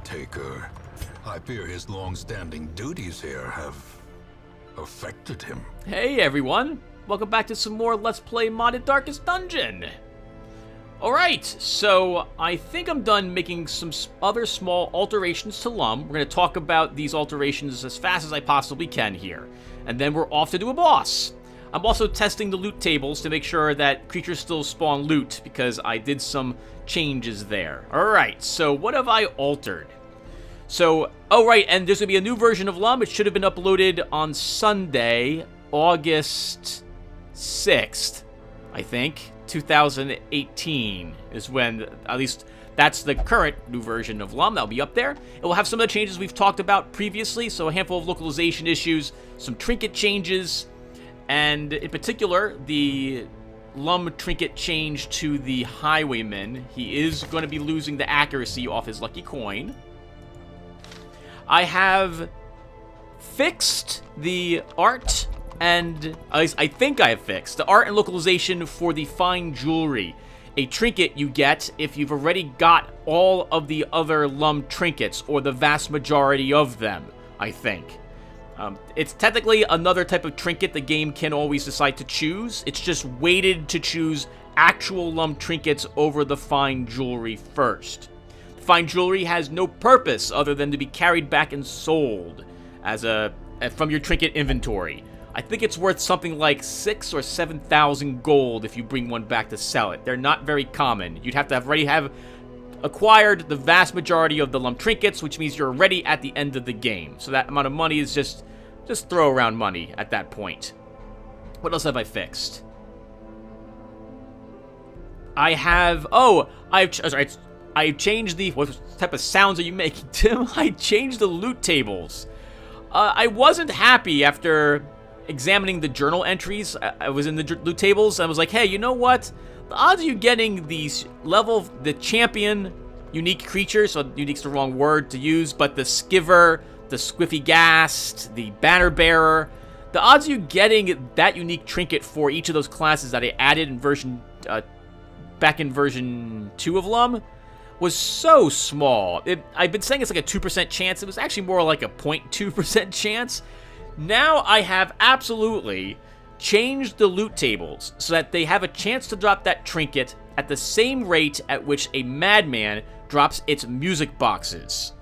caretaker. I fear his long-standing duties here have affected him. Hey everyone, welcome back to some more Let's Play Modded Darkest Dungeon. Alright, so I think I'm done making some other small alterations to LUM. We're going to talk about these alterations as fast as I possibly can here. And then we're off to do a boss. I'm also testing the loot tables to make sure that creatures still spawn loot, because I did some changes there. Alright, so what have I altered? So, oh right, and there's going to be a new version of LUM. It should have been uploaded on Sunday, August 6th, I think. 2018 is when, at least that's the current new version of LUM. That'll be up there. It will have some of the changes we've talked about previously, so a handful of localization issues, some trinket changes, and in particular, the LUM trinket change to the Highwayman. He is going to be losing the accuracy off his lucky coin. I have fixed the art, and at least I think I have fixed the art and localization for the fine jewelry, a trinket you get if you've already got all of the other LUM trinkets, or the vast majority of them, I think. It's technically another type of trinket the game can always decide to choose. It's just weighted to choose actual LUM trinkets over the fine jewelry first. Fine jewelry has no purpose other than to be carried back and sold as from your trinket inventory. I think it's worth something like 6,000 or 7,000 gold if you bring one back to sell it. They're not very common. You'd have to already have acquired the vast majority of the LUM trinkets, which means you're already at the end of the game. So that amount of money is just throw around money at that point. What else have I fixed? I have... Oh, I've changed the... What type of sounds are you making, Tim? I changed the loot tables. I wasn't happy after examining the journal entries. I was in the loot tables, and I was like, hey, you know what? The odds of you getting these the champion unique creatures, so unique's the wrong word to use, but the Skiver, the Squiffy Gast, the Banner Bearer, the odds of you getting that unique trinket for each of those classes that I added in back in version 2 of LUM was so small. I've been saying it's like a 2% chance. It was actually more like a 0.2% chance. Now I have absolutely changed the loot tables so that they have a chance to drop that trinket at the same rate at which a madman drops its music boxes.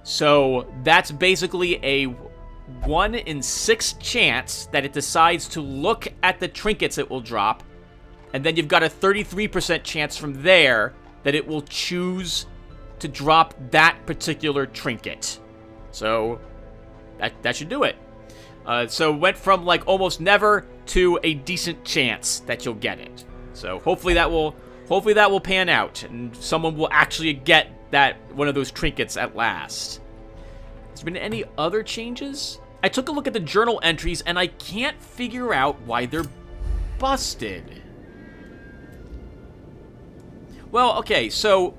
So that's basically a 1 in 6 chance that it decides to look at the trinkets it will drop, and then you've got a 33% chance from there that it will choose to drop that particular trinket. So that should do it. So went from like almost never to a decent chance that you'll get it. So hopefully that will pan out, and someone will actually get that one of those trinkets at last. Has there been any other changes? I took a look at the journal entries, and I can't figure out why they're busted. Well, okay, so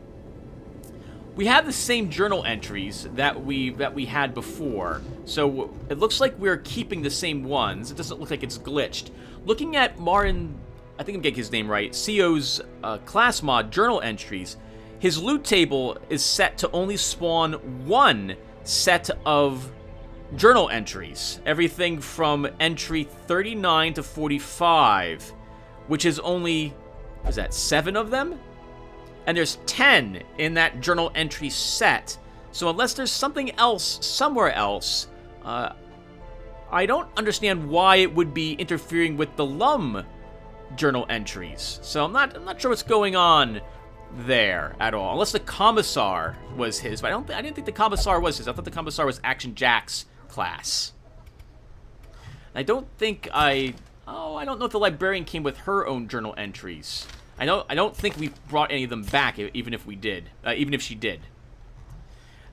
we have the same journal entries that we had before. So it looks like we're keeping the same ones. It doesn't look like it's glitched. Looking at Marin, I think I'm getting his name right, Sio's class mod journal entries, his loot table is set to only spawn 1 set of journal entries. Everything from entry 39 to 45, which is only, what is that, 7 of them? And there's 10 in that journal entry set. So unless there's something else somewhere else, I don't understand why it would be interfering with the LUM journal entries. So I'm not sure what's going on there at all. Unless the Commissar was his, but I didn't think the Commissar was his. I thought the Commissar was Action Jack's class. I don't think I don't know if the Librarian came with her own journal entries. I don't think we brought any of them back, even if we did, even if she did.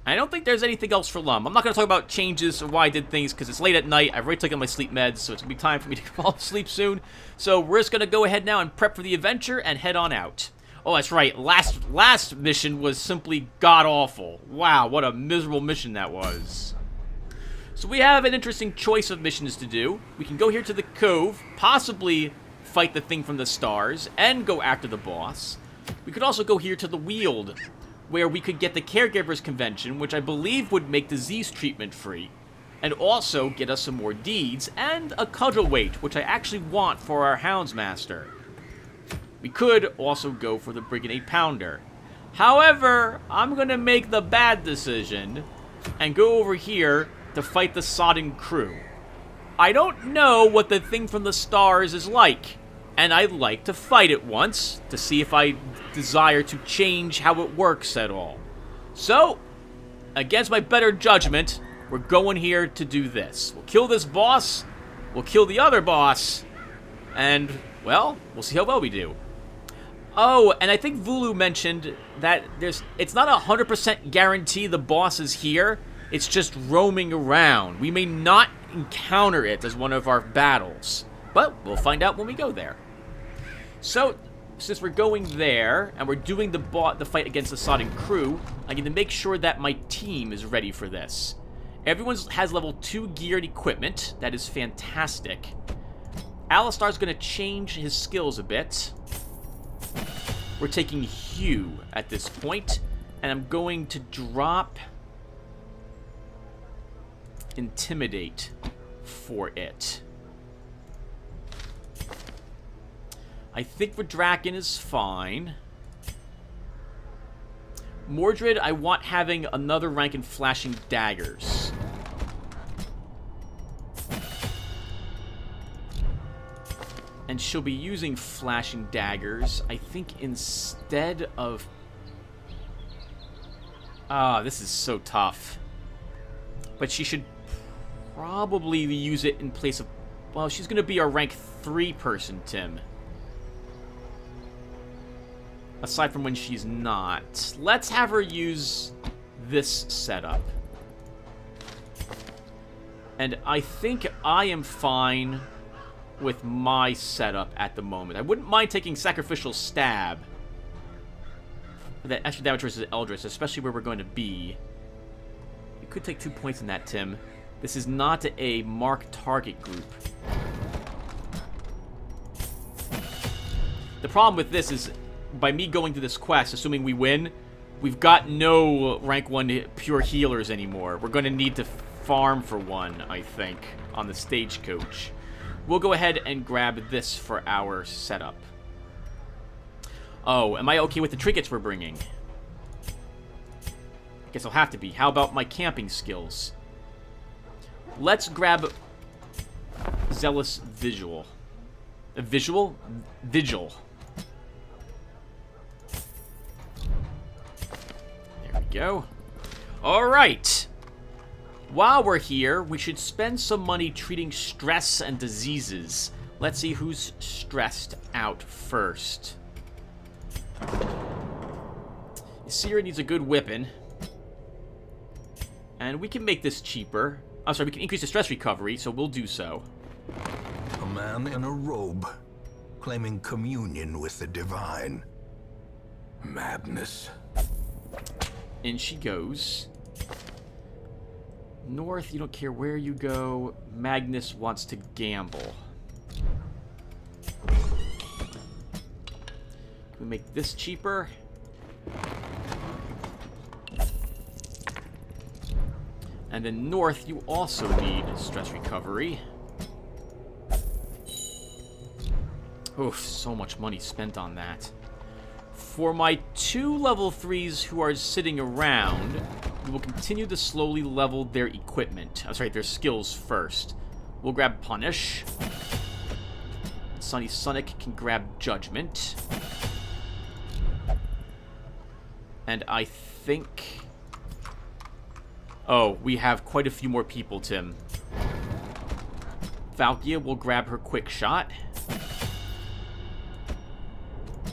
I don't think there's anything else for LUM. I'm not going to talk about changes or why I did things, because it's late at night. I've already taken my sleep meds, so it's going to be time for me to fall asleep soon. So we're just going to go ahead now and prep for the adventure and head on out. Oh, that's right. Last mission was simply god-awful. Wow, what a miserable mission that was. So we have an interesting choice of missions to do. We can go here to the Cove, possibly fight the thing from the stars, and go after the boss. We could also go here to the Weald, where we could get the Caregivers Convention, which I believe would make disease treatment free, and also get us some more deeds, and a cudgel weight, which I actually want for our Houndsmaster. We could also go for the Brigade Pounder. However, I'm going to make the bad decision and go over here to fight the Sodden crew. I don't know what the thing from the stars is like, and I'd like to fight it once to see if I desire to change how it works at all. So, against my better judgment, we're going here to do this. We'll kill this boss, we'll kill the other boss, and, well, we'll see how well we do. Oh, and I think Vulu mentioned that it's not 100% guarantee the boss is here. It's just roaming around. We may not encounter it as one of our battles, but we'll find out when we go there. So, since we're going there, and we're doing the fight against the Sodden crew, I need to make sure that my team is ready for this. Everyone has level 2 geared equipment. That is fantastic. Alistar's going to change his skills a bit. We're taking Hugh at this point, and I'm going to drop Intimidate for it. I think Draken is fine. Mordred, I want having another rank in Flashing Daggers. And she'll be using Flashing Daggers, I think, instead of... this is so tough. But she should probably use it in place of... Well, she's going to be our rank 3 person, Tim. Aside from when she's not. Let's have her use this setup. And I think I am fine with my setup at the moment. I wouldn't mind taking Sacrificial Stab. That extra damage versus Eldritch, especially where we're going to be. You could take 2 points in that, Tim. This is not a mark target group. The problem with this is, by me going to this quest, assuming we win, we've got no rank 1 pure healers anymore. We're going to need to farm for one, I think, on the stagecoach. We'll go ahead and grab this for our setup. Oh, am I okay with the trinkets we're bringing? I guess I'll have to be. How about my camping skills? Let's grab Zealous Vigil. Vigil? There we go. Alright. While we're here, we should spend some money treating stress and diseases. Let's see who's stressed out first. Seer needs a good whipping. And we can make this cheaper. I'm sorry, we can increase the stress recovery, so we'll do so. A man in a robe, claiming communion with the divine. Madness. In she goes. North, you don't care where you go. Magnus wants to gamble. Can we make this cheaper? And then North, you also need stress recovery. Oof, so much money spent on that. For my 2 level 3s who are sitting around, we will continue to slowly level their equipment. I'm sorry, their skills first. We'll grab Punish. Sunny Sonic can grab Judgment. And I think... Oh, we have quite a few more people, Tim. Valkia will grab her Quick Shot.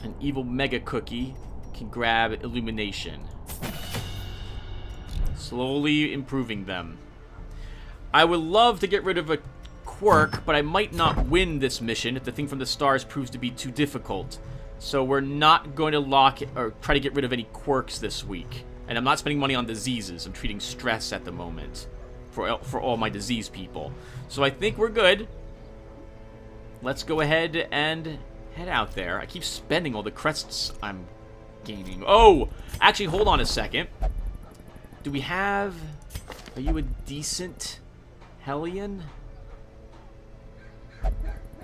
An Evil Mega Cookie can grab Illumination. Slowly improving them. I would love to get rid of a quirk, but I might not win this mission if the thing from the stars proves to be too difficult. So we're not going to lock it, or try to get rid of any quirks this week. And I'm not spending money on diseases. I'm treating stress at the moment for all my disease people. So I think we're good. Let's go ahead and head out there. I keep spending all the crests I'm gaining. Oh, actually, hold on a second. Do we have... Are you a decent Hellion?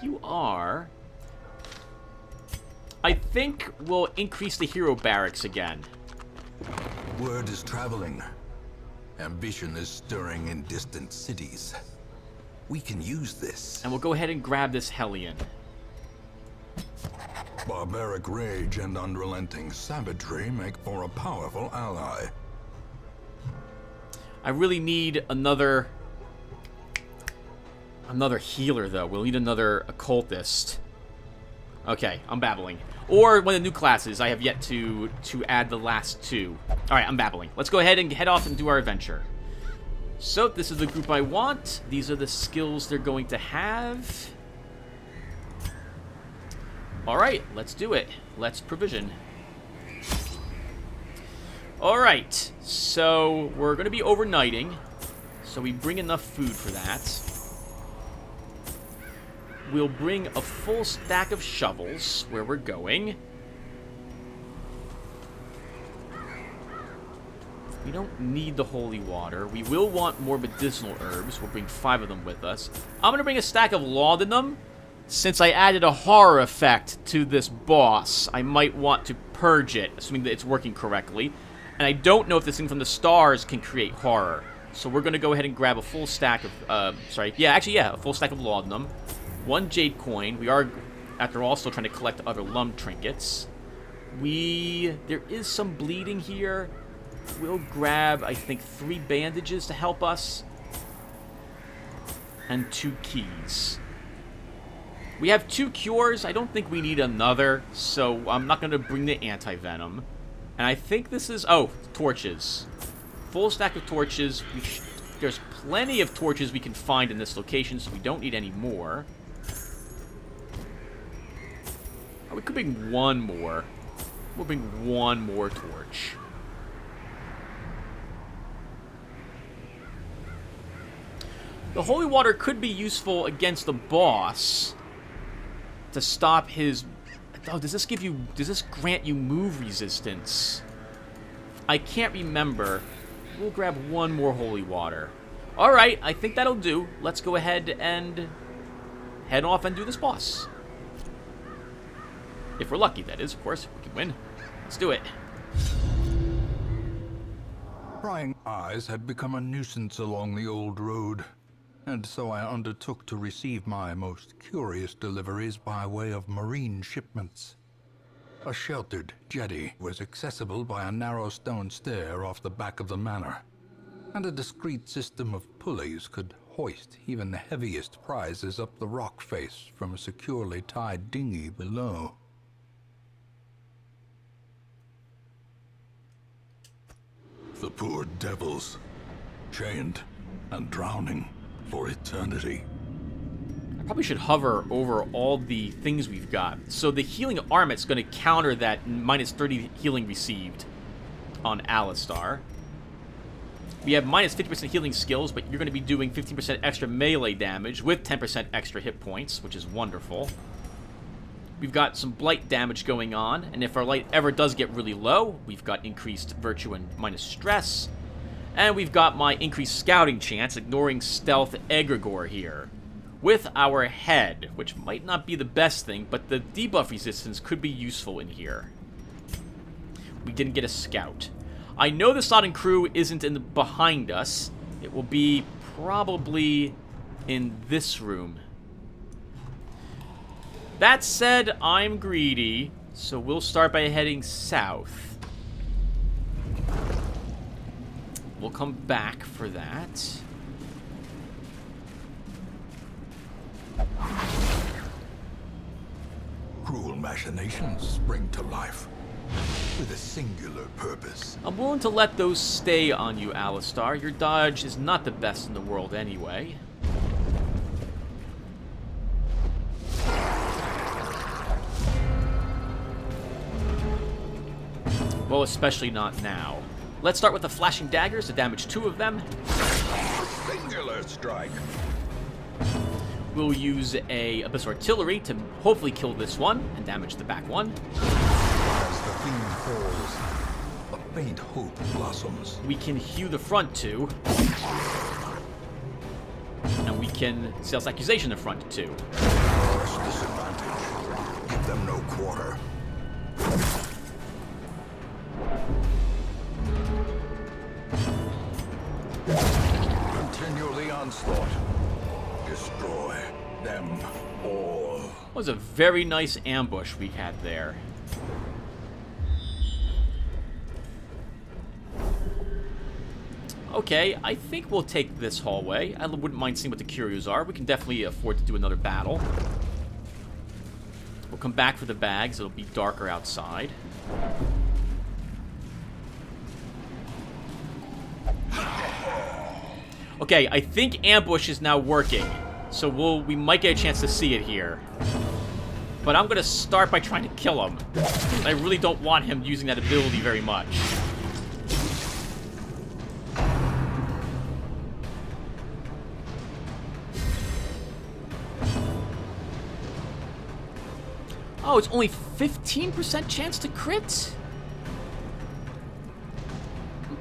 You are. I think we'll increase the hero barracks again. Word is traveling. Ambition is stirring in distant cities. We can use this. And we'll go ahead and grab this Hellion. Barbaric rage and unrelenting savagery make for a powerful ally. I really need another healer, though. We'll need another occultist. Okay, I'm babbling. Or one of the new classes. I have yet to add the last two. Alright, I'm babbling. Let's go ahead and head off and do our adventure. So, this is the group I want. These are the skills they're going to have. Alright, let's do it. Let's provision. Alright, so we're going to be overnighting. So we bring enough food for that. We'll bring a full stack of shovels where we're going. We don't need the holy water. We will want more medicinal herbs. We'll bring 5 of them with us. I'm going to bring a stack of laudanum. Since I added a horror effect to this boss, I might want to purge it, assuming that it's working correctly. And I don't know if this thing from the stars can create horror. So we're going to go ahead and grab a full stack of... a full stack of laudanum. 1 jade coin. We are, after all, still trying to collect other LUM trinkets. There is some bleeding here. We'll grab, I think, 3 bandages to help us. And 2 keys. We have 2 cures. I don't think we need another, so I'm not going to bring the anti-venom. And I think this is... Oh, torches. Full stack of torches. There's plenty of torches we can find in this location, so we don't need any more. Oh, we could bring 1 more. We'll bring 1 more torch. The holy water could be useful against the boss to stop his... Oh, does this grant you move resistance? I can't remember. We'll grab 1 more holy water. Alright, I think that'll do. Let's go ahead and head off and do this boss. If we're lucky, that is, of course. We can win. Let's do it. Prying eyes had become a nuisance along the old road, and so I undertook to receive my most curious deliveries by way of marine shipments. A sheltered jetty was accessible by a narrow stone stair off the back of the manor, and a discreet system of pulleys could hoist even the heaviest prizes up the rock face from a securely tied dinghy below. The poor devils, chained and drowning for eternity. I probably should hover over all the things we've got. So the healing armet's going to counter that minus 30 healing received on Alistar. We have minus 50% healing skills, but you're going to be doing 15% extra melee damage with 10% extra hit points, which is wonderful. We've got some blight damage going on, and if our light ever does get really low, we've got increased virtue and minus stress. And we've got my increased scouting chance, ignoring stealth egregore here. With our head, which might not be the best thing, but the debuff resistance could be useful in here. We didn't get a scout. I know the Sodden crew isn't behind us. It will be probably in this room. That said, I'm greedy, so we'll start by heading south. We'll come back for that. Cruel machinations spring to life with a singular purpose. I'm willing to let those stay on you, Alistar. Your dodge is not the best in the world anyway. Well, especially not now. Let's start with the flashing daggers to damage 2 of them. Singular strike. We'll use a Abyss Artillery to hopefully kill this one and damage the back one. As the fiend falls, a faint hope blossoms. We can hew the front two. And we can sales accusation the front two. Press disadvantage. Give them no quarter. Continue the onslaught. Destroy them all. That was a very nice ambush we had there. Okay, I think we'll take this hallway. I wouldn't mind seeing what the curios are. We can definitely afford to do another battle. We'll come back for the bags. It'll be darker outside. Okay, I think ambush is now working. So we might get a chance to see it here. But I'm going to start by trying to kill him. I really don't want him using that ability very much. Oh, it's only 15% chance to crit?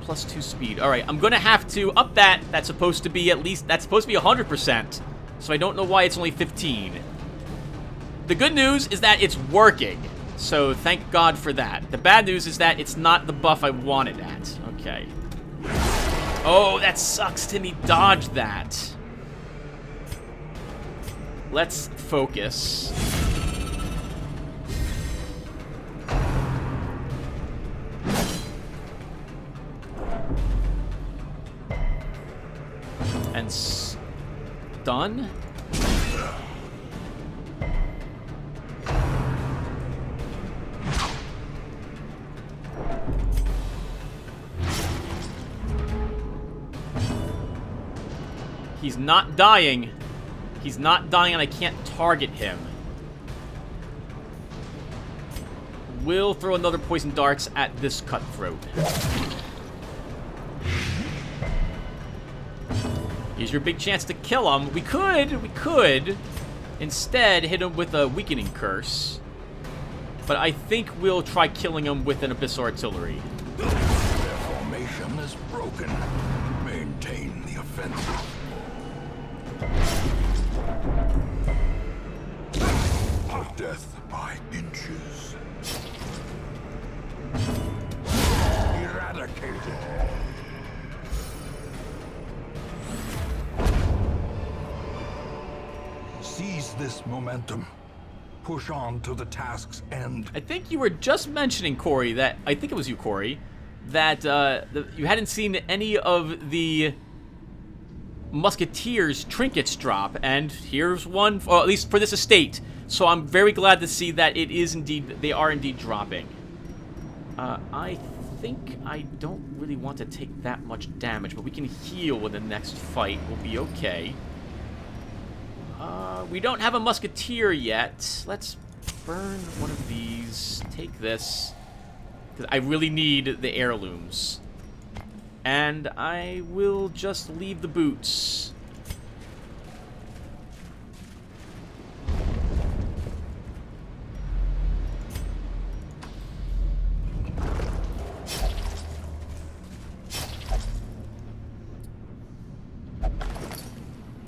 Plus 2 speed. Alright, I'm gonna have to up that. That's supposed to be 100%. So I don't know why it's only 15. The good news is that it's working. So thank God for that. The bad news is that it's not the buff I wanted at. Okay. Oh, that sucks. Timmy dodged that. Let's focus. And stun? He's not dying. He's not dying and I can't target him. We'll throw another poison darts at this cutthroat. Here's your big chance to kill him. We could instead hit him with a weakening curse. But I think we'll try killing him with an Abyss Artillery. Their formation is broken. Maintain the offensive. Of death by inches. Eradicated. Seize this momentum. Push on to the task's end. I think you were just mentioning, Corey, that... I think it was you, Corey, that you hadn't seen any of the Musketeers' trinkets drop, and here's one, or at least for this estate. So I'm very glad to see that it is indeed... they are indeed dropping. I think I don't really want to take that much damage, but we can heal in the next fight. We'll be okay. We don't have a musketeer yet. Let's burn one of these. Take this. 'Cause I really need the heirlooms. And I will just leave the boots.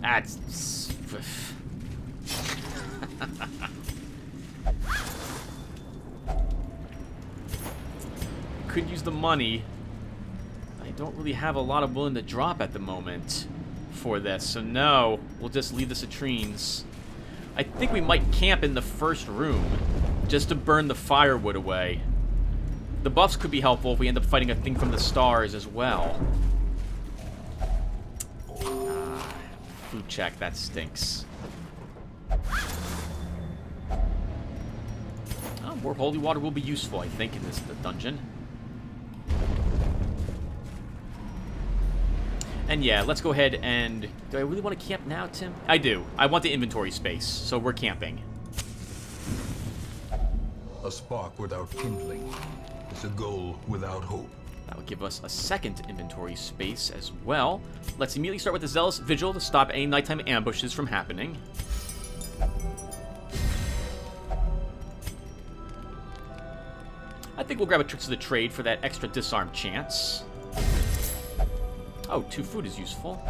That's... could use the money. I don't really have a lot of willing to drop at the moment for this, so no, we'll just leave the citrines. I think we might camp in the first room just to burn the firewood away. The buffs could be helpful if we end up fighting a thing from the stars as well. Food check, that stinks. Oh, more holy water will be useful, I think, in this dungeon. And yeah, let's go ahead and... do I really want to camp now, Tim? I do. I want the inventory space, so we're camping. A spark without kindling is a goal without hope. That will give us a second inventory space as well. Let's immediately start with the Zealous Vigil to stop any nighttime ambushes from happening. I think we'll grab a Tricks of the Trade for that extra disarm chance. Oh, 2 food is useful.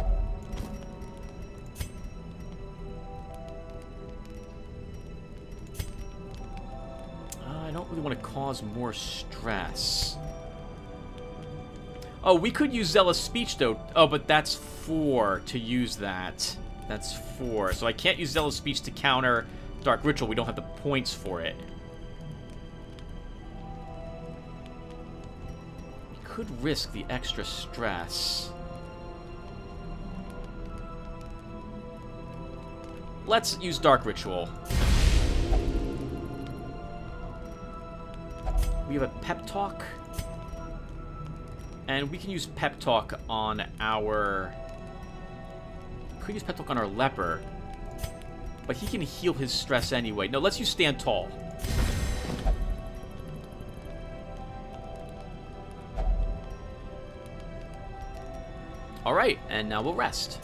I don't really want to cause more stress. Oh, we could use Zealous Speech, though. Oh, but that's 4 to use that. That's 4. So I can't use Zealous Speech to counter Dark Ritual. We don't have the points for it. We could risk the extra stress. Let's use Dark Ritual. We have a Pep Talk. And we can use Pep Talk on our... Could use Pep Talk on our Leper. But he can heal his stress anyway. No, let's use Stand Tall. Alright, and now we'll rest.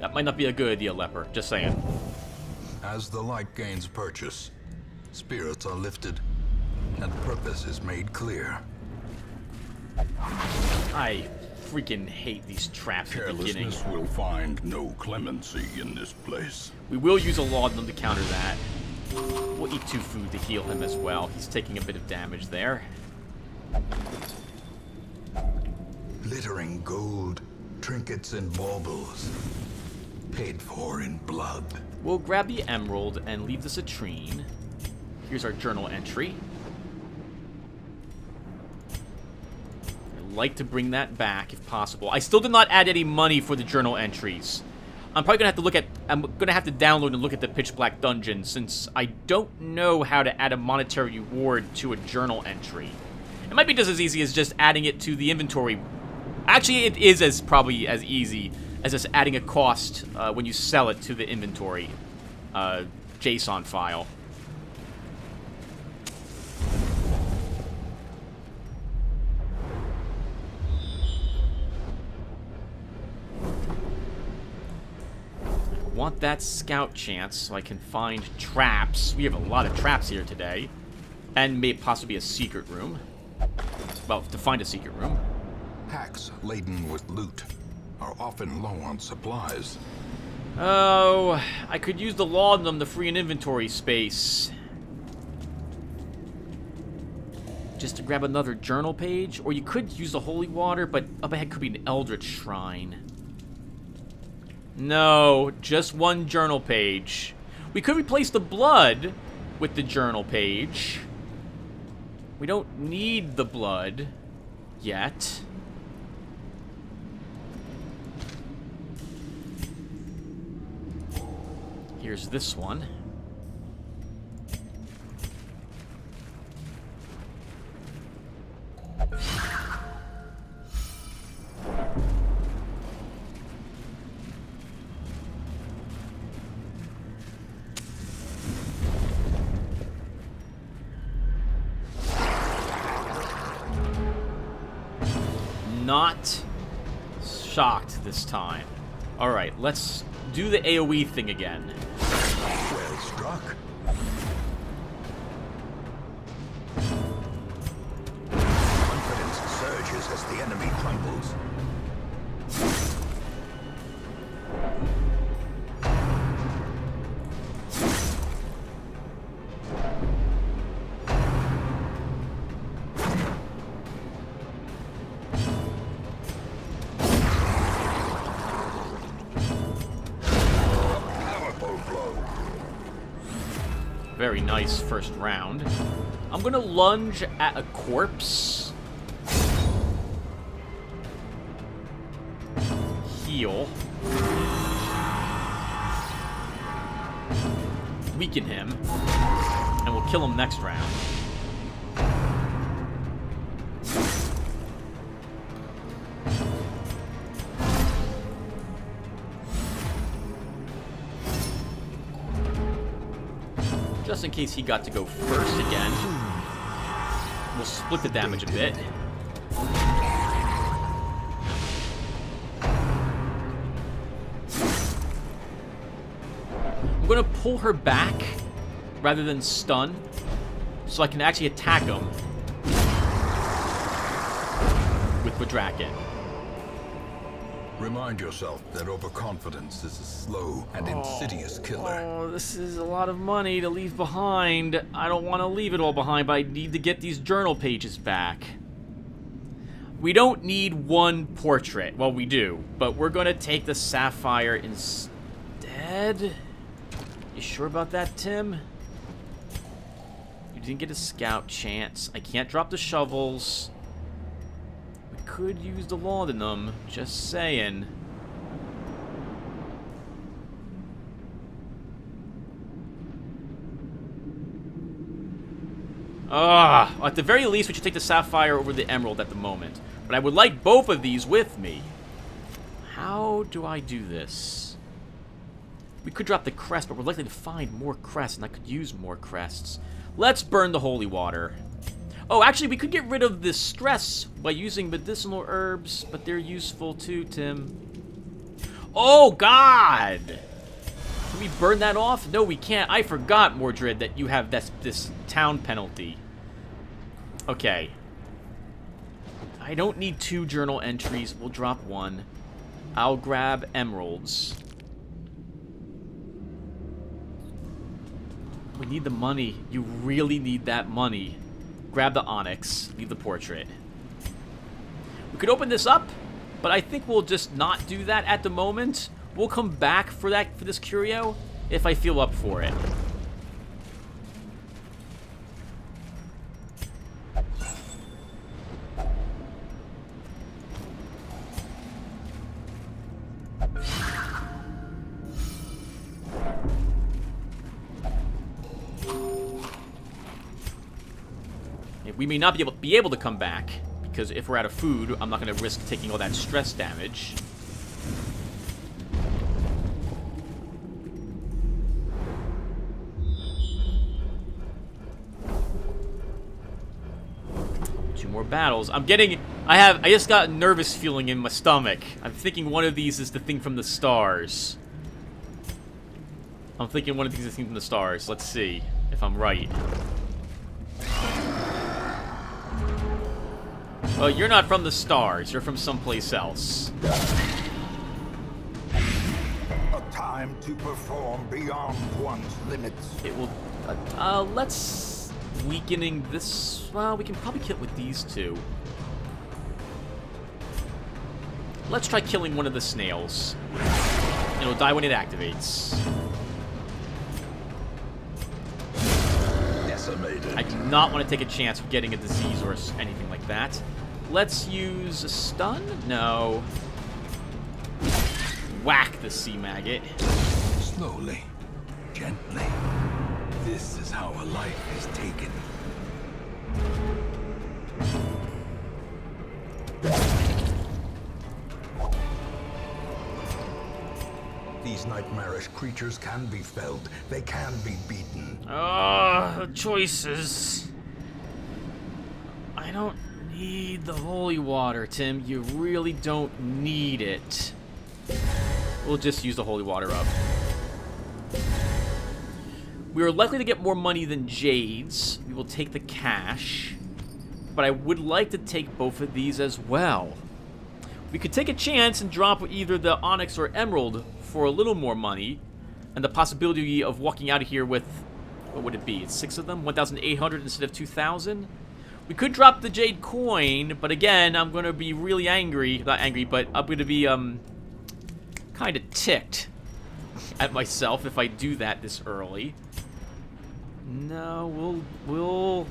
That might not be a good idea, Leper. Just saying. As the light gains purchase, spirits are lifted, and purpose is made clear. I freaking hate these traps at the beginning. Carelessness will find no clemency in this place. We will use a laudanum to counter that. We'll eat 2 food to heal him as well. He's taking a bit of damage there. Glittering gold, trinkets and baubles, paid for in blood. We'll grab the emerald and leave the citrine. Here's our journal entry. I'd like to bring that back if possible. I still did not add any money for the journal entries. I'm probably gonna have to download and look at the Pitch Black Dungeon, since I don't know how to add a monetary reward to a journal entry. It might be just as easy as just adding it to the inventory. Actually, it is probably as easy as just adding a cost when you sell it to the inventory JSON file. I want that scout chance so I can find traps. We have a lot of traps here today. And maybe possibly a secret room. Well, to find a secret room. Packs laden with loot are often low on supplies. Oh, I could use the laudanum to free an inventory space. Just to grab another journal page. Or you could use the holy water, but up ahead could be an eldritch shrine. No, just 1 journal page. We could replace the blood with the journal page. We don't need the blood yet. Here's this one. Not shocked this time. Alright, let's do the AoE thing again. Well struck. Confidence surges as the enemy crumbles. Very nice first round. I'm gonna lunge at a corpse. Heal. Weaken him. And we'll kill him next round. Just in case he got to go first again. We'll split the damage a bit. going to pull her back rather than stun so I can actually attack him with Draken. Remind yourself that overconfidence is a slow and insidious killer. Oh, this is a lot of money to leave behind. I don't want to leave it all behind, but I need to get these journal pages back. We don't need one portrait. Well, we do, but we're going to take the sapphire instead. You sure about that, Tim? You didn't get a scout chance. I can't drop the shovels. We could use the laudanum, just saying. At the very least, we should take the sapphire over the emerald at the moment. But I would like both of these with me. How do I do this? We could drop the crest, but we're likely to find more crests, and I could use more crests. Let's burn the holy water. Oh, actually, we could get rid of this stress by using medicinal herbs, but they're useful too, Tim. Oh, God! Can we burn that off? No, we can't. I forgot, Mordred, that you have this town penalty. Okay. I don't need 2 journal entries. We'll drop 1. I'll grab emeralds. We need the money. You really need that money. Grab the onyx. Leave the portrait. We could open this up, but I think we'll just not do that at the moment. We'll come back for this curio if I feel up for it. We may not be able to come back, because if we're out of food, I'm not going to risk taking all that stress damage. Two more battles. I just got a nervous feeling in my stomach. I'm thinking one of these is the thing from the stars. Let's see if I'm right. Well, you're not from the stars. You're from someplace else. A time to perform beyond one's limits. It will... let's... Weakening this... Well, we can probably kill it with these 2. Let's try killing one of the snails. It'll die when it activates. Decimated. I do not want to take a chance of getting a disease or anything like that. Let's use a stun? No. Whack the sea maggot. Slowly, gently. This is how a life is taken. These nightmarish creatures can be felled. They can be beaten. Choices. I don't need the holy water, Tim. You really don't need it. We'll just use the holy water up. We are likely to get more money than jades. We will take the cash. But I would like to take both of these as well. We could take a chance and drop either the onyx or emerald for a little more money. And the possibility of walking out of here with... What would it be? It's 6 of them? 1,800 instead of 2,000? We could drop the jade coin, but again, I'm going to be really angry. Not angry, but I'm going to be, kind of ticked at myself if I do that this early. No, we'll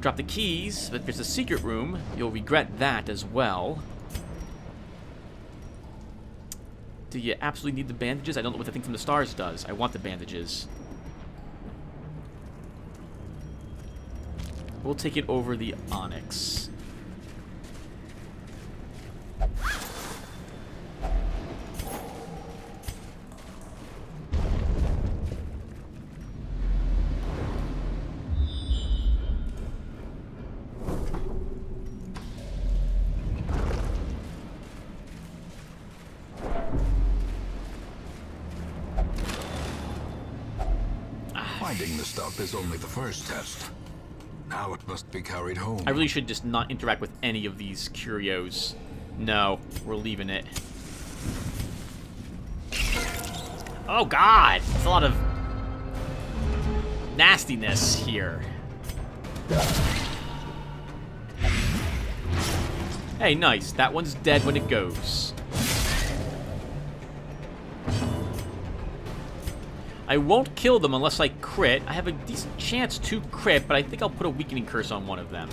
drop the keys. But if there's a secret room, you'll regret that as well. Do you absolutely need the bandages? I don't know what the thing from the stars does. I want the bandages. We'll take it over the onyx. Finding the stuff is only the first test. Now it must be carried home. I really should just not interact with any of these curios. No, we're leaving it. Oh god! It's a lot of nastiness here. Hey, nice. That one's dead when it goes. I won't kill them unless I crit. I have a decent chance to crit, but I think I'll put a weakening curse on one of them.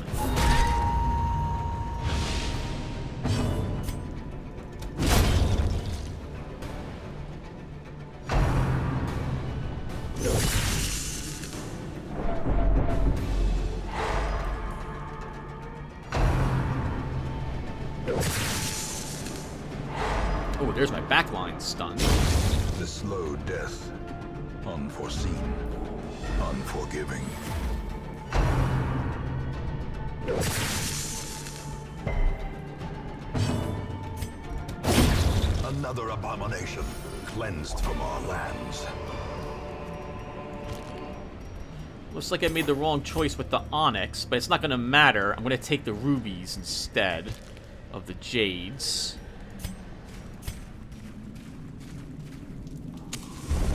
Oh, there's my backline stun. The slow death. Unforeseen. Unforgiving. Another abomination, cleansed from our lands. Looks like I made the wrong choice with the onyx, but it's not going to matter. I'm going to take the rubies instead of the jades.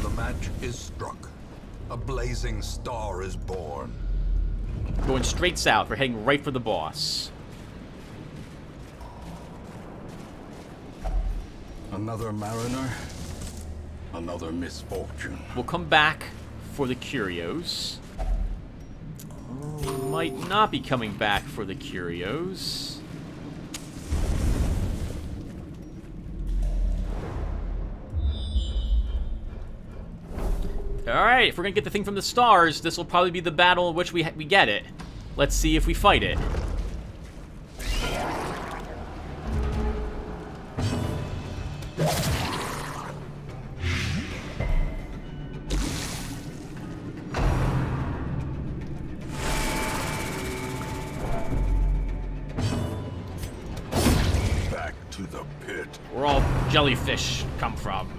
The match is struck. A blazing star is born. Going straight south. We're heading right for the boss. Another mariner. Another misfortune. We'll come back for the curios. We might not be coming back for the curios. Alright, if we're gonna get the thing from the stars, this will probably be the battle in which we get it. Let's see if we fight it. Back to the pit. Where all jellyfish come from.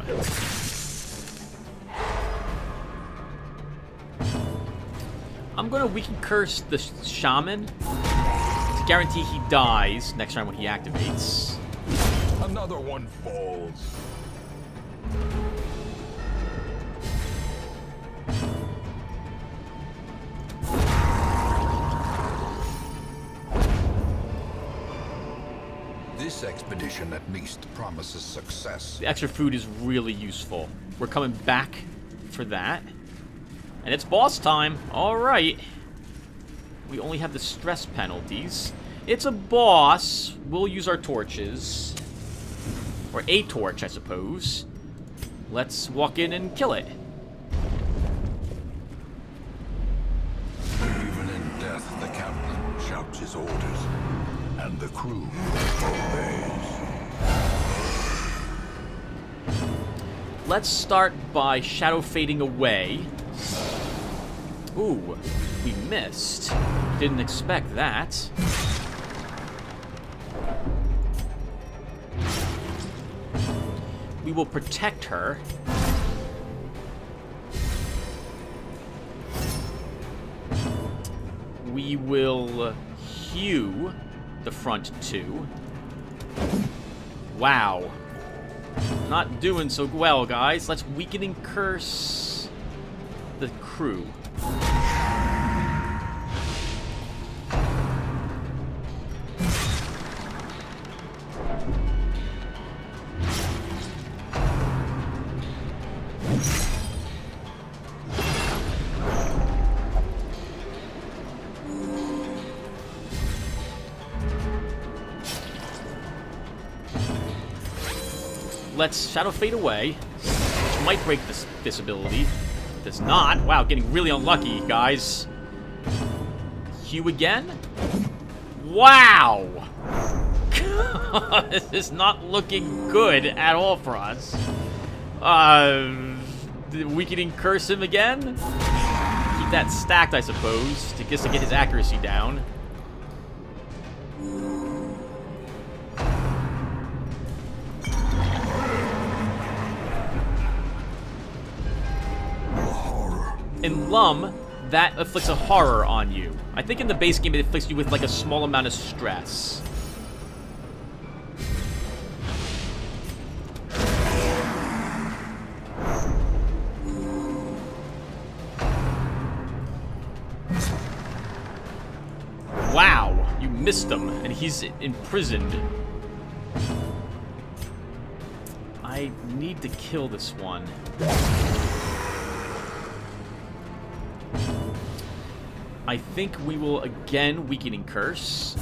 I'm gonna weaken curse the shaman to guarantee he dies next time when he activates. Another one falls. This expedition at least promises success. The extra food is really useful. We're coming back for that. And it's boss time. Alright. We only have the stress penalties. It's a boss. We'll use our torches. Or a torch, I suppose. Let's walk in and kill it. Even in death, the captain shouts his orders, and the crew obeys. Let's start by shadow fading away. Ooh, we missed. Didn't expect that. We will protect her. We will hew the front two. Wow. Not doing so well, guys. Let's weakening curse the crew. Let's shadow fade away, which might break this ability. Does not. Wow, getting really unlucky, guys. Hew again. Wow. This is not looking good at all for us. Weakening curse him again. Keep that stacked, I suppose, to just to get his accuracy down. In LUM, that inflicts a horror on you. I think in the base game it inflicts you with like a small amount of stress. Wow, you missed him, and he's imprisoned. I need to kill this one. I think we will again Weakening Curse.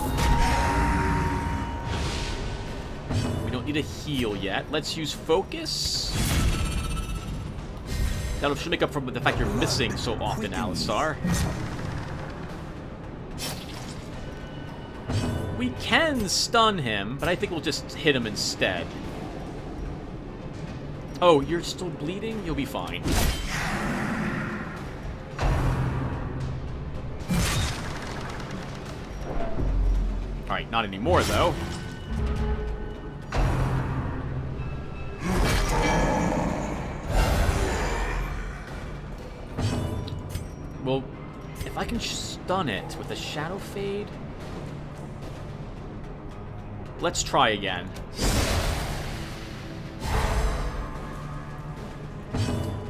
We don't need a heal yet. Let's use Focus. That should make up for the fact you're missing so often, Alistar. We can stun him, but I think we'll just hit him instead. Oh, you're still bleeding? You'll be fine. Alright, not anymore, though. Well, if I can stun it with a Shadow Fade... Let's try again.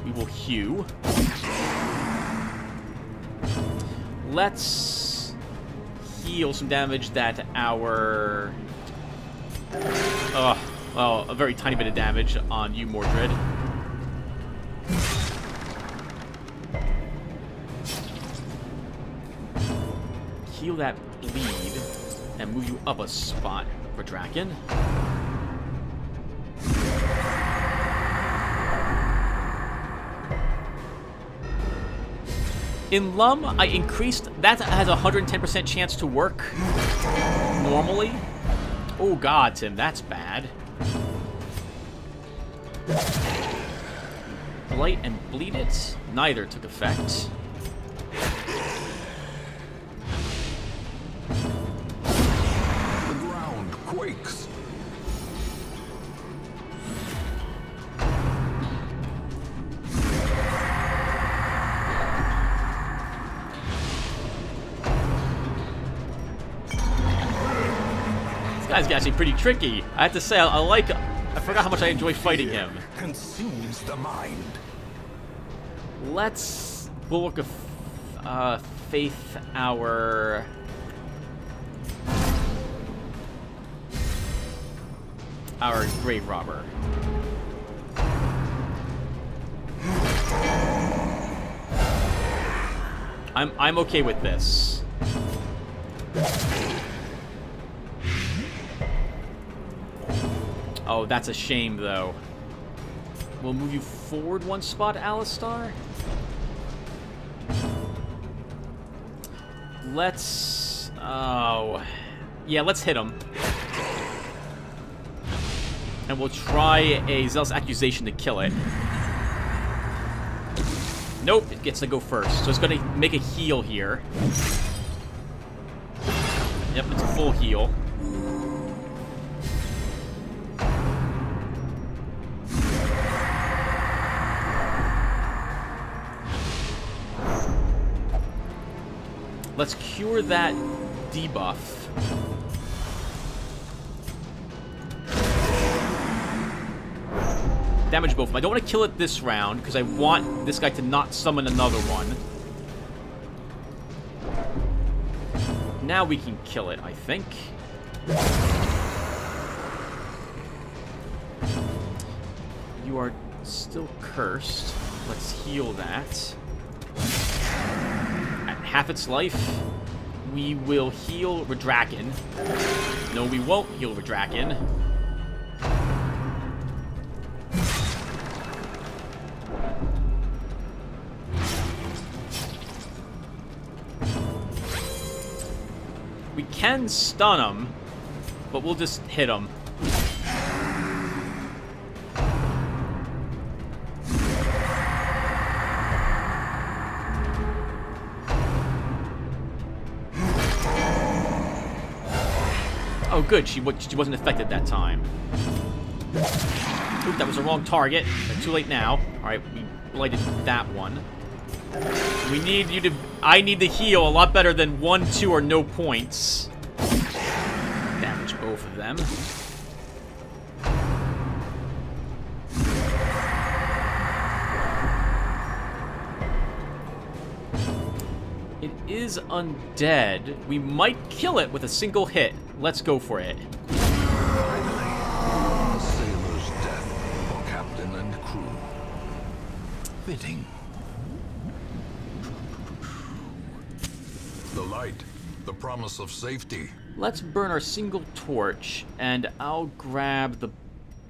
We will hew. Let's heal some damage that our... well, a very tiny bit of damage on you, Mordred. Heal that bleed and move you up a spot for Draken. In LUM, I increased... That has a 110% chance to work normally. Oh god, Tim, that's bad. Blight and Bleed It. Neither took effect. Quakes. This guy's actually pretty tricky. I have to say, I forgot how much I enjoy fighting him. Consumes the mind. Let's Bulwark of Faith our... Grave Robber. I'm okay with this. Oh, that's a shame, though. We'll move you forward one spot, Alistar. Let's... Oh... Yeah, let's hit him. And we'll try a Zealous Accusation to kill it. Nope, it gets to go first. So it's going to make a heal here. Yep, it's a full heal. Let's cure that debuff. Damage both of them. I don't want to kill it this round, because I want this guy to not summon another one. Now we can kill it, I think. You are still cursed. Let's heal that. At half its life, we will heal Redraken. No, we won't heal Redraken. We can stun him, but we'll just hit him. Oh, good. She wasn't affected that time. Oop, that was the wrong target. Too late now. All right, we blighted that one. We need you to... I need to heal a lot better than 1, 2, or no points. Damage both of them. It is undead. We might kill it with a single hit. Let's go for it. Finally, a sailor's death for captain and crew. Fitting. The light, the promise of safety. Let's burn our single torch, and I'll grab the...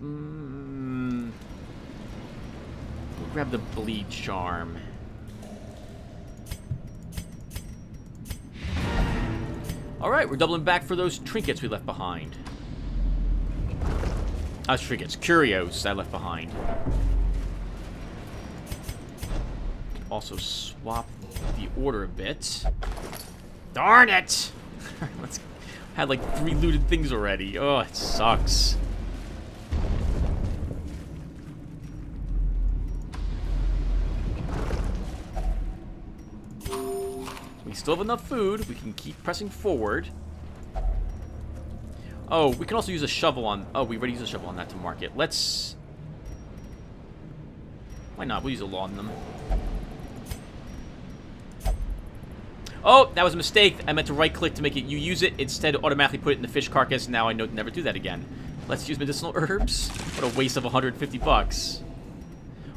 we'll grab the bleed charm. Alright, we're doubling back for those trinkets we left behind. Trinkets. Curios I left behind. Also swap the order a bit. Darn it! Let's... I had like 3 looted things already. Oh, it sucks. We still have enough food. We can keep pressing forward. Oh, we can also use a shovel on... Oh, we already used a shovel on that to mark it. Let's... Why not? We'll use a laudanum. Oh, that was a mistake. I meant to right-click to make it you use it. Instead, automatically put it in the fish carcass. Now I know to never do that again. Let's use medicinal herbs. What a waste of 150 bucks.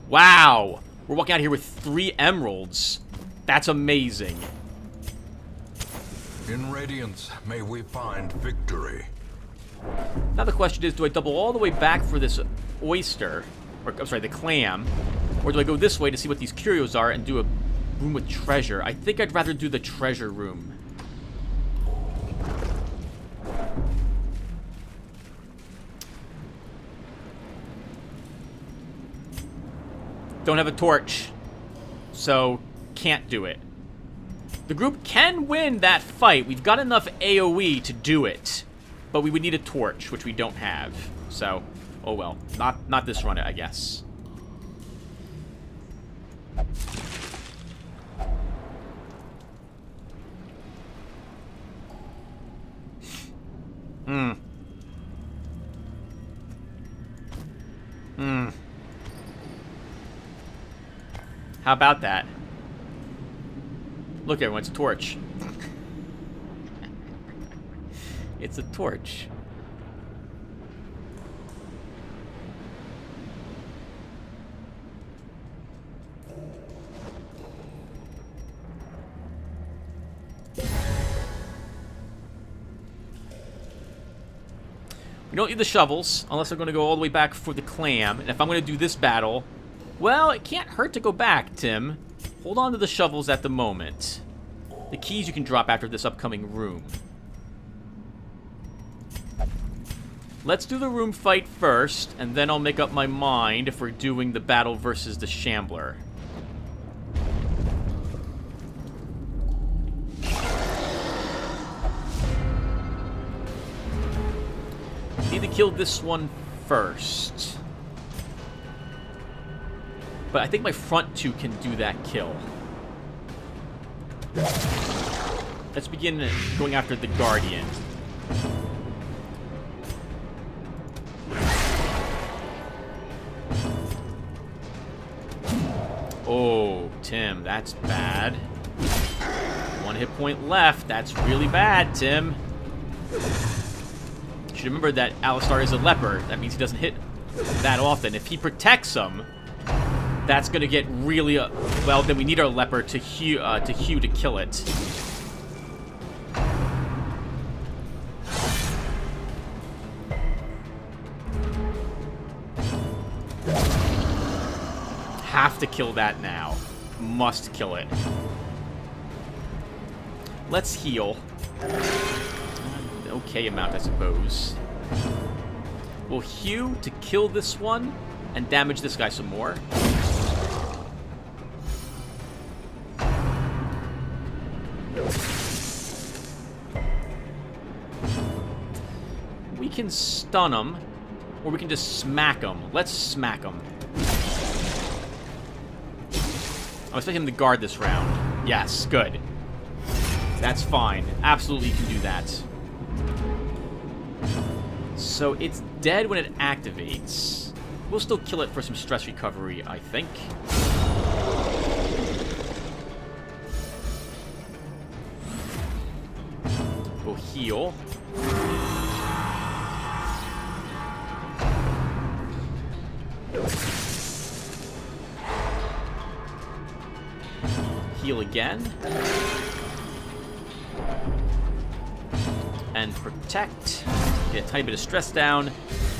Wow. We're walking out here with 3 emeralds. That's amazing. In Radiance, may we find victory. Now the question is, do I double all the way back for this oyster? Or, I'm sorry, the clam. Or do I go this way to see what these curios are and do a room with treasure? I think I'd rather do the treasure room. Don't have a torch, so can't do it. The group can win that fight. We've got enough AoE to do it, but we would need a torch, which we don't have. So, oh well. Not this run, I guess. How about that? Look, everyone, it's a torch. It's a torch. We don't need the shovels, unless I'm going to go all the way back for the clam. And if I'm going to do this battle, well, it can't hurt to go back, Tim. Hold on to the shovels at the moment. The keys you can drop after this upcoming room. Let's do the room fight first, and then I'll make up my mind if we're doing the battle versus the Shambler. Need to kill this one first. But I think my front 2 can do that kill. Let's begin going after the Guardian. Oh, Tim, that's bad. 1 hit point left. That's really bad, Tim. You should remember that Alistar is a leper. That means he doesn't hit that often. If he protects him, that's gonna get really... well, then we need our leper to hew to kill it. Have to kill that now. Must kill it. Let's heal. Okay amount, I suppose. We'll hew to kill this one and damage this guy some more. We can stun him, or we can just smack him. Let's smack him. I'm expecting him to guard this round. Yes, good. That's fine. Absolutely can do that. So it's dead when it activates. We'll still kill it for some stress recovery, I think. We'll heal. Heal again. And protect. Get a tiny bit of stress down.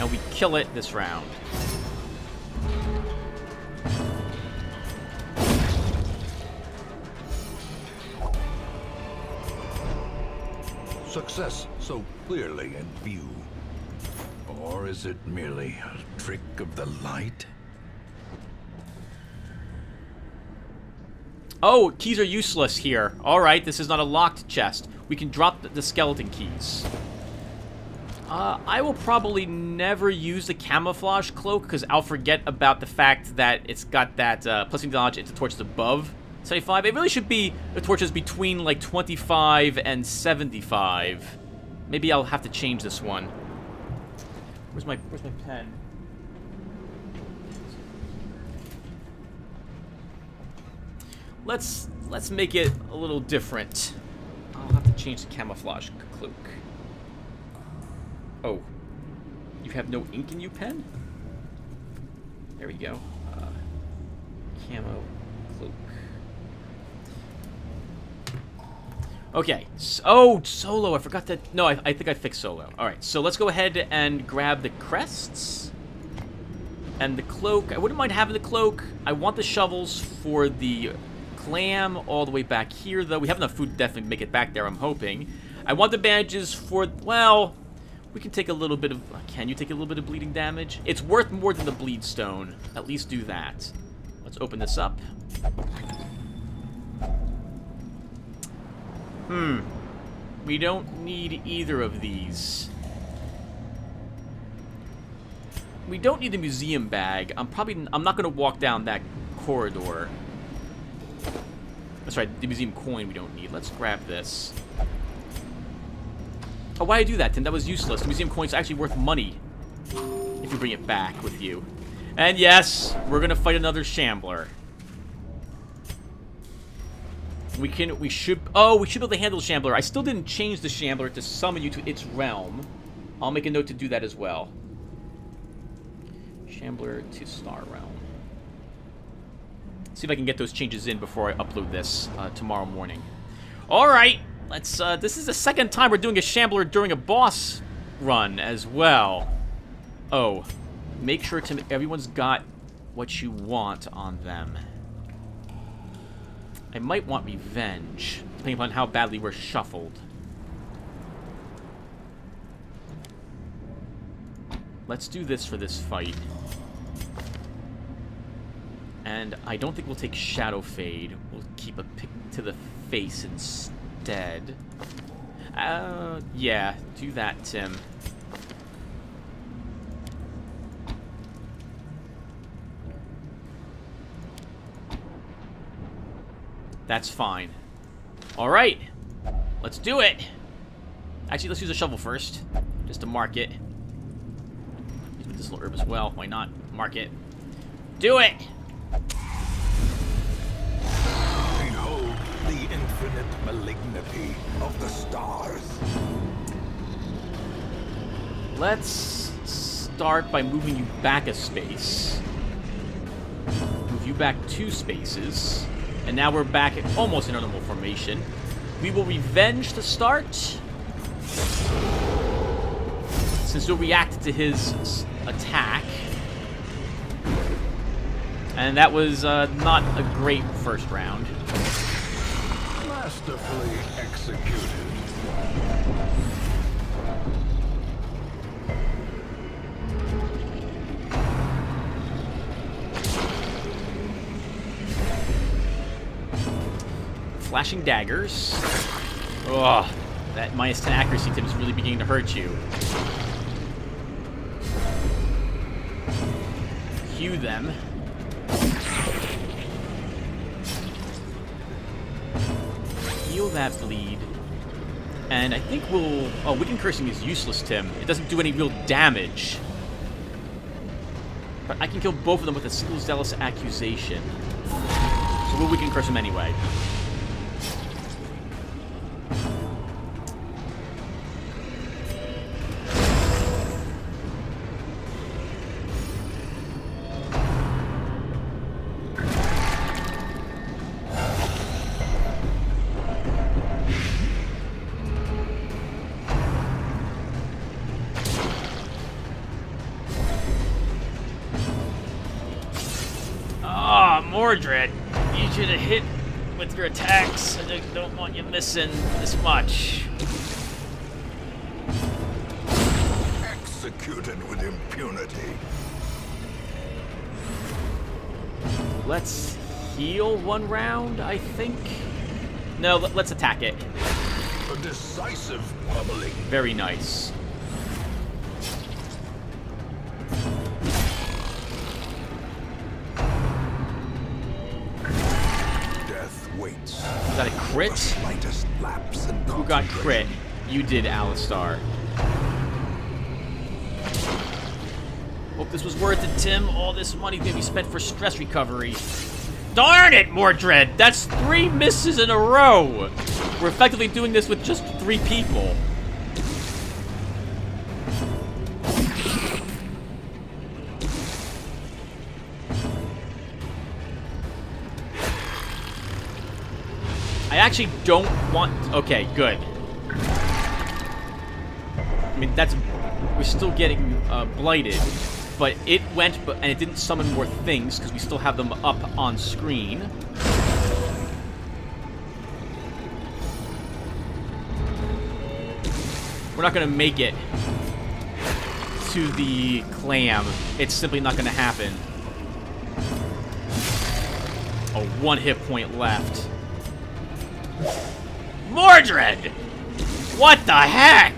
And we kill it this round. Success so clearly in view. Or is it merely a trick of the light? Oh, keys are useless here. Alright, this is not a locked chest. We can drop the skeleton keys. I will probably never use the camouflage cloak because I'll forget about the fact that it's got that plus dodge into torches above 75. It really should be the torches between like 25 and 75. Maybe I'll have to change this one. Where's my pen? Let's make it a little different. I'll have to change the camouflage cloak. Oh, you have no ink in you, pen? There we go. Camo cloak. Okay. Oh, solo. I forgot that. No, I think I fixed solo. All right. So let's go ahead and grab the crests and the cloak. I wouldn't mind having the cloak. I want the shovels for the clam all the way back here, though. We have enough food to definitely make it back there, I'm hoping. I want the bandages for, well, we can take a little bit of, can you take a little bit of bleeding damage? It's worth more than the bleed stone. At least do that. Let's open this up. We don't need either of these. We don't need the museum bag. I'm not going to walk down that corridor. That's right, the museum coin we don't need. Let's grab this. Oh, why did I do that, Tim? That was useless. The museum coin's actually worth money if you bring it back with you. And yes, we're gonna fight another shambler. We should be able to handle the shambler. I still didn't change the shambler to summon you to its realm. I'll make a note to do that as well. Shambler to Star Realm. See if I can get those changes in before I upload this tomorrow morning. Alright, let's, this is the second time we're doing a shambler during a boss run as well. Oh, make sure everyone's got what you want on them. I might want revenge, depending upon how badly we're shuffled. Let's do this for this fight. And I don't think we'll take Shadow Fade. We'll keep a pick to the face instead. Yeah, do that, Tim. That's fine. Alright. Let's do it. Actually, let's use a shovel first. Just to mark it. Use medicinal herb as well. Why not? Mark it. Do it! Behold the infinite malignity of the stars. Let's start by moving you back a space. Move you back 2 spaces. And now we're back at almost in our normal formation. We will revenge to start. Since we'll react to his attack. And that was not a great first round. Masterfully executed. Flashing daggers. Ugh, that -10 accuracy tip is really beginning to hurt you. Cue them. heal that bleed. And I think we'll... Oh, Weaken Cursing is useless, Tim. It doesn't do any real damage. But I can kill both of them with a single Zealous Accusation. So we'll Weaken Curse them anyway. Mordred, you should have hit with your attacks. I don't want you missing this much. Executed with impunity. Let's heal one round, I think. No, let's attack it. A decisive pummeling. Very nice. Waits. Is that a crit? Who got crit? You did, Alistar. Hope this was worth it, Tim. All this money gonna be spent for stress recovery. Darn it, Mordred! That's 3 misses in a row! We're effectively doing this with just 3 people. I actually don't want... Okay, good. I mean, that's... We're still getting blighted. But it went, and it didn't summon more things, because we still have them up on screen. We're not going to make it to the clam. It's simply not going to happen. Oh, 1 hit point left. Mordred! What the heck?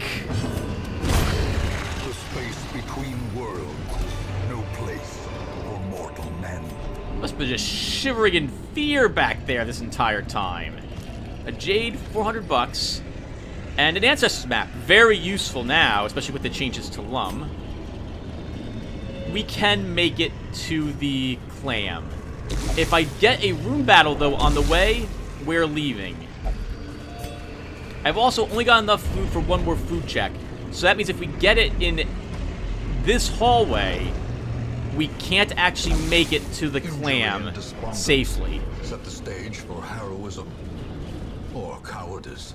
The space between worlds, no place for mortal men. Must be just shivering in fear back there this entire time. A jade, 400 bucks, and an ancestors map. Very useful now, especially with the changes to LUM. We can make it to the clam. If I get a rune battle, though, on the way, we're leaving. I've also only got enough food for 1 more food check. So that means if we get it in this hallway, we can't actually make it to the clam safely. Set the stage for heroism or cowardice.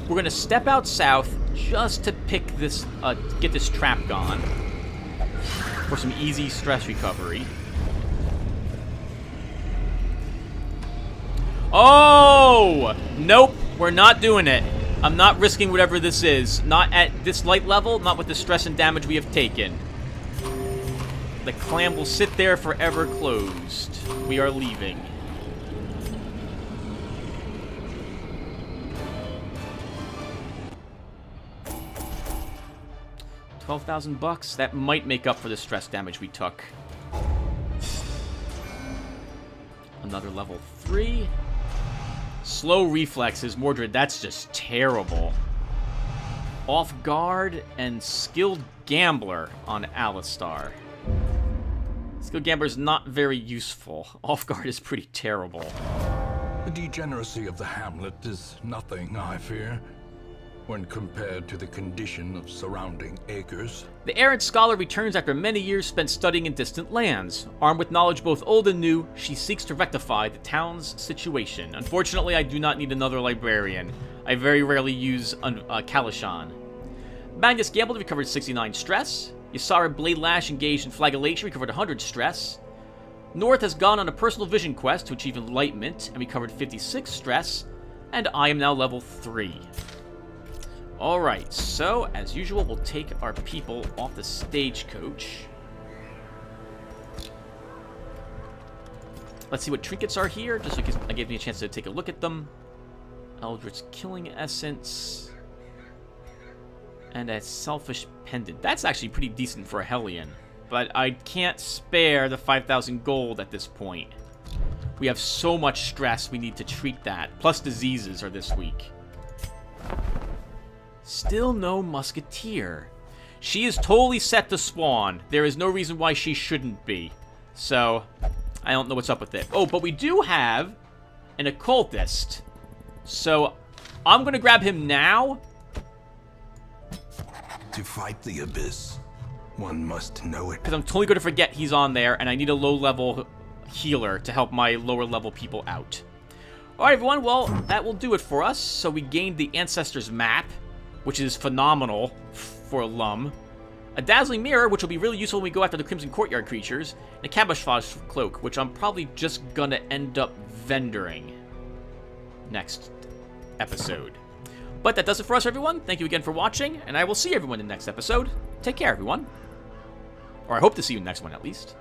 We're gonna step out south just to pick this, get this trap gone for some easy stress recovery. Oh! Nope, we're not doing it. I'm not risking whatever this is. Not at this light level, not with the stress and damage we have taken. The clam will sit there forever closed. We are leaving. 12,000 bucks. That might make up for the stress damage we took. Another level 3. Slow reflexes. Mordred, that's just terrible. Off guard and skilled gambler on Alistar. Skilled gambler is not very useful. Off guard is pretty terrible. The degeneracy of the hamlet is nothing, I fear, when compared to the condition of surrounding acres. The errant scholar returns after many years spent studying in distant lands. Armed with knowledge both old and new, she seeks to rectify the town's situation. Unfortunately, I do not need another librarian. I very rarely use Kalishan. Magnus gambled, recovered 69 stress. Ysara Blade Lash engaged in flagellation, recovered 100 stress. North has gone on a personal vision quest to achieve enlightenment and recovered 56 stress. And I am now level 3. Alright, so, as usual, we'll take our people off the stagecoach. Let's see what trinkets are here, just so it gives me a chance to take a look at them. Eldritch Killing Essence. And a selfish pendant. That's actually pretty decent for a Hellion. But I can't spare the 5,000 gold at this point. We have so much stress, we need to treat that. Plus diseases are this week. Still no musketeer. She is totally set to spawn. There is no reason why she shouldn't be. So, I don't know what's up with it. Oh, but we do have an occultist. So, I'm going to grab him now. To fight the abyss, one must know it. Because I'm totally going to forget he's on there, and I need a low-level healer to help my lower-level people out. Alright, everyone. Well, that will do it for us. So we gained the Ancestors map, which is phenomenal for LUM. A Dazzling Mirror, which will be really useful when we go after the Crimson Courtyard creatures. And a Camouflage Cloak, which I'm probably just going to end up vendoring next episode. But that does it for us, everyone. Thank you again for watching, and I will see everyone in the next episode. Take care, everyone. Or I hope to see you in the next one, at least.